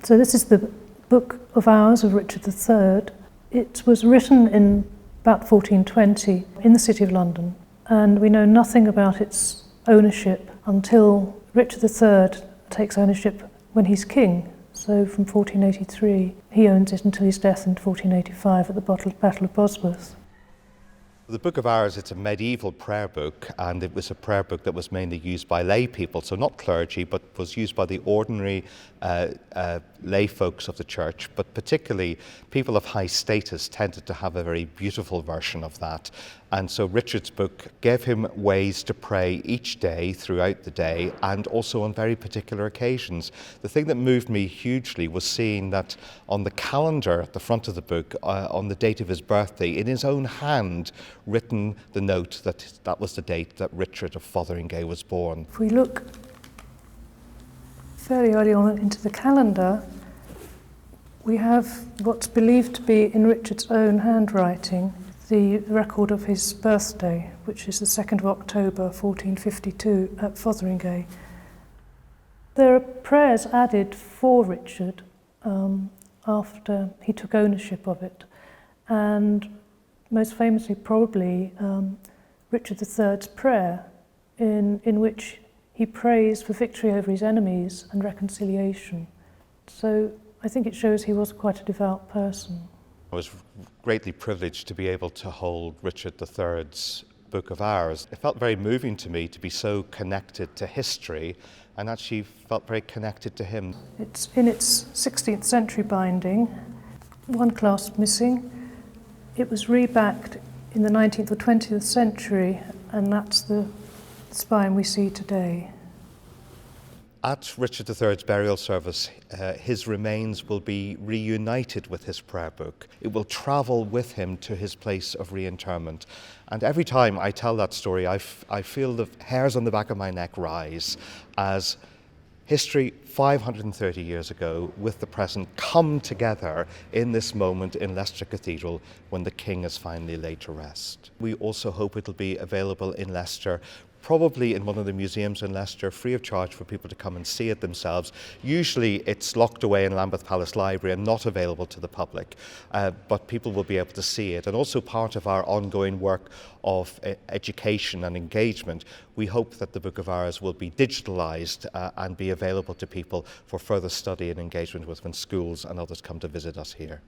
So this is the Book of Hours of Richard III. It was written in about 1420 in the City of London, and we know nothing about its ownership until Richard III takes ownership when he's king. So from 1483, he owns it until his death in 1485 at the Battle of Bosworth. The Book of Hours, it's a medieval prayer book, and it was a prayer book that was mainly used by lay people, so not clergy, but was used by the ordinary lay folks of the church, but particularly people of high status tended to have a very beautiful version of that. And so Richard's book gave him ways to pray each day throughout the day, and also on very particular occasions. The thing that moved me hugely was seeing that on the calendar at the front of the book, on the date of his birthday, in his own hand, written the note that that was the date that Richard of Fotheringay was born. If we look fairly early on into the calendar, we have what's believed to be in Richard's own handwriting the record of his birthday, which is the 2nd of October 1452 at Fotheringay. There are prayers added for Richard after he took ownership of it, and most famously probably Richard III's prayer, in which he prays for victory over his enemies and reconciliation. So I think it shows he was quite a devout person. I was greatly privileged to be able to hold Richard III's Book of Hours. It felt very moving to me to be so connected to history, and actually felt very connected to him. It's in its 16th century binding, one clasp missing. It was rebacked in the 19th or 20th century, and that's the spine we see today. At Richard III's burial service, his remains will be reunited with his prayer book. It will travel with him to his place of reinterment. And every time I tell that story, I feel the hairs on the back of my neck rise as history 530 years ago with the present come together in this moment in Leicester Cathedral when the King is finally laid to rest. We also hope it'll be available in Leicester, probably in one of the museums in Leicester, free of charge for people to come and see it themselves. Usually it's locked away in Lambeth Palace Library and not available to the public, but people will be able to see it. And also part of our ongoing work of education and engagement, we hope that the Book of Hours will be digitalised and be available to people for further study and engagement with when schools and others come to visit us here.